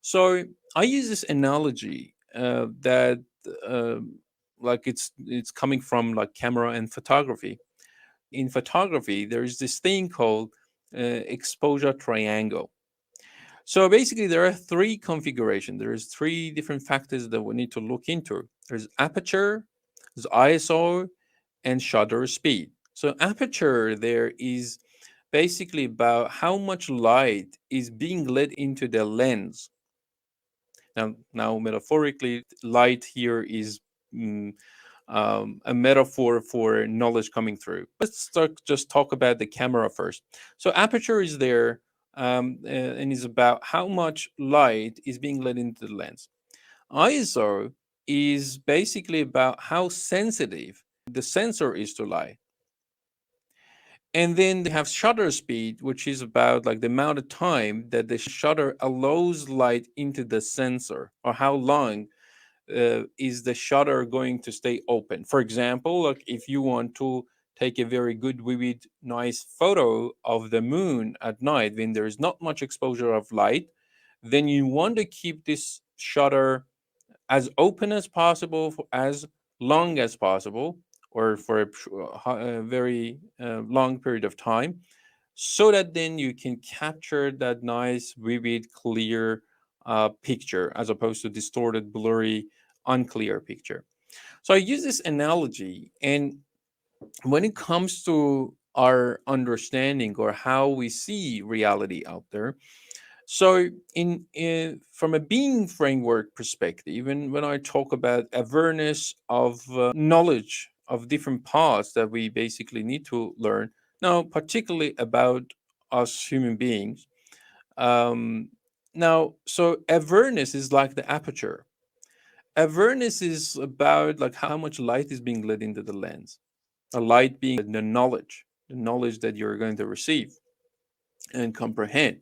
So I use this analogy that uh, like it's coming from like camera and photography. In photography, there is this thing called exposure triangle. So basically, there are three configurations. There's three different factors that we need to look into. There's aperture, there's ISO, and shutter speed. So aperture there is basically about how much light is being let into the lens. Now metaphorically, light here is mm, a metaphor for knowledge coming through. Just talk about the camera first. So aperture is there, and is about how much light is being let into the lens. ISO is basically about how sensitive the sensor is to light. And then they have shutter speed, which is about like the amount of time that the shutter allows light into the sensor, or how long is the shutter going to stay open. For example, like if you want to take a very good, vivid, nice photo of the moon at night when there is not much exposure of light, then you want to keep this shutter as open as possible for as long as possible, or for a very long period of time, so that then you can capture that nice, vivid, clear picture, as opposed to distorted, blurry, unclear picture. So I use this analogy, and when it comes to our understanding or how we see reality out there, so in from a being framework perspective, and when I talk about awareness of knowledge of different paths that we basically need to learn, now particularly about us human beings, um, now so awareness is like the aperture. Awareness is about like how much light is being let into the lens. A light being the knowledge that you're going to receive and comprehend.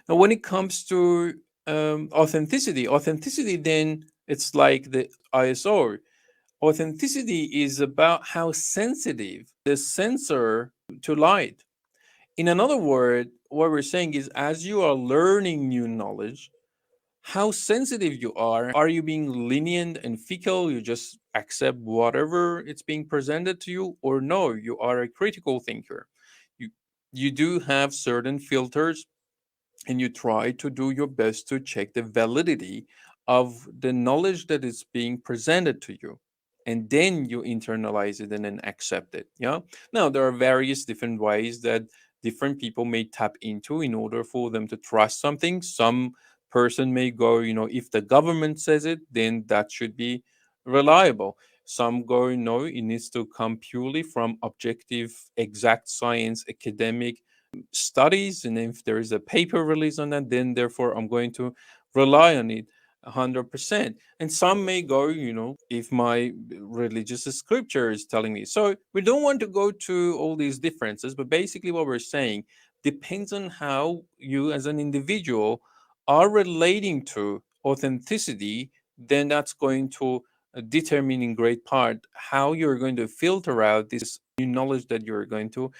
Now, when it comes to authenticity, then it's like the ISO. Authenticity is about how sensitive the sensor to light. In another word, what we're saying is, as you are learning new knowledge, how sensitive you are. Are you being lenient and fickle? You just accept whatever it's being presented to you, or no, you are a critical thinker. You you do have certain filters, and you try to do your best to check the validity of the knowledge that is being presented to you, and then you internalize it and then accept it. Yeah, now there are various different ways that different people may tap into in order for them to trust something. Some person may go, if the government says it, then that should be reliable. Some go, no, it needs to come purely from objective, exact science, academic studies, and if there is a paper release on that, then therefore I'm going to rely on it 100%. And some may go, if my religious scripture is telling me. So we don't want to go to all these differences, but basically what we're saying depends on how you as an individual are relating to authenticity. Then that's going to determine in great part how you're going to filter out this new knowledge that you're going to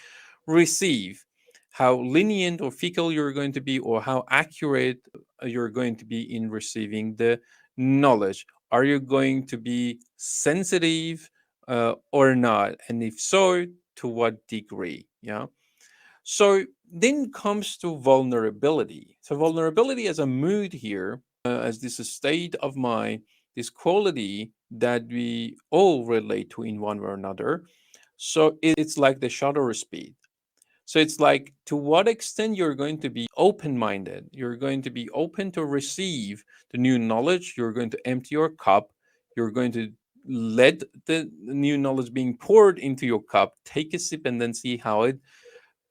receive, how lenient or fickle you're going to be, or how accurate you're going to be in receiving the knowledge. Are you going to be sensitive or not? And if so, to what degree? Yeah. So then comes to vulnerability. So vulnerability as a mood here, as this state of mind, this quality that we all relate to in one way or another. So it's like the shutter speed. So it's like, to what extent you're going to be open minded, you're going to be open to receive the new knowledge, you're going to empty your cup, you're going to let the new knowledge being poured into your cup, take a sip, and then see how it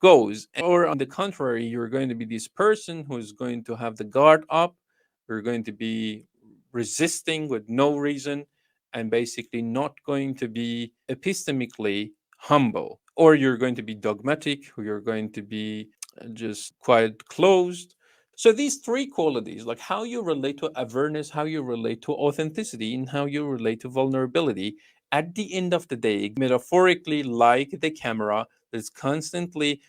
goes. Or on the contrary, you're going to be this person who's going to have the guard up, you're going to be resisting with no reason, and basically not going to be epistemically humble, or you're going to be dogmatic, or you're going to be just quite closed. So these three qualities, like how you relate to awareness, how you relate to authenticity, and how you relate to vulnerability, at the end of the day, metaphorically, like the camera that's constantly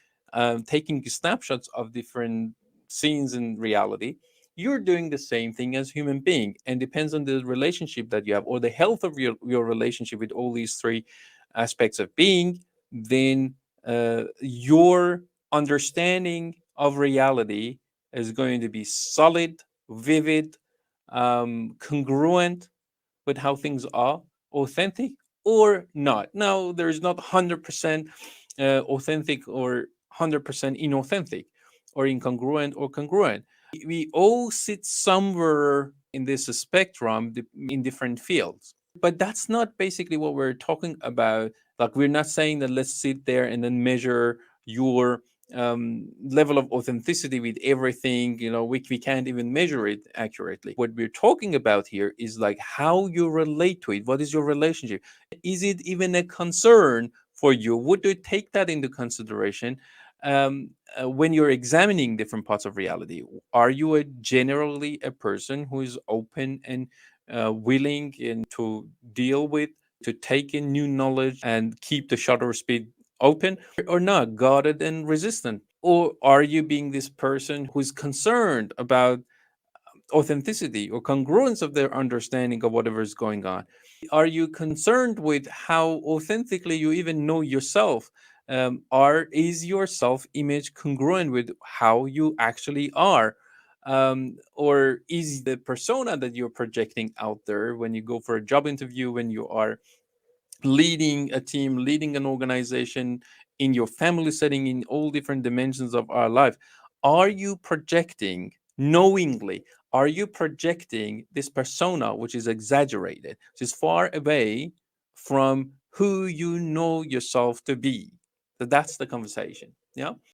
taking snapshots of different scenes in reality, you're doing the same thing as human being, and depends on the relationship that you have or the health of your relationship with all these three aspects of being. Then your understanding of reality is going to be solid, vivid, congruent with how things are, authentic or not. Now, there's not 100% authentic or 100% inauthentic, or incongruent or congruent. We all sit somewhere in this spectrum in different fields. But that's not basically what we're talking about. Like, we're not saying that let's sit there and then measure your level of authenticity with everything. We can't even measure it accurately. What we're talking about here is like how you relate to it. What is your relationship? Is it even a concern for you? Would you take that into consideration when you're examining different parts of reality? Are you generally a person who is open and willing and to deal with, to take in new knowledge and keep the shutter speed open, or not, guarded and resistant? Or are you being this person who's concerned about authenticity or congruence of their understanding of whatever is going on? Are you concerned with how authentically you even know yourself? Is your self image congruent with how you actually are? Or is the persona that you're projecting out there when you go for a job interview, when you are leading a team, leading an organization, in your family setting, in all different dimensions of our life, are you projecting knowingly? Are you projecting this persona which is exaggerated, which is far away from who you know yourself to be? So that's the conversation. Yeah.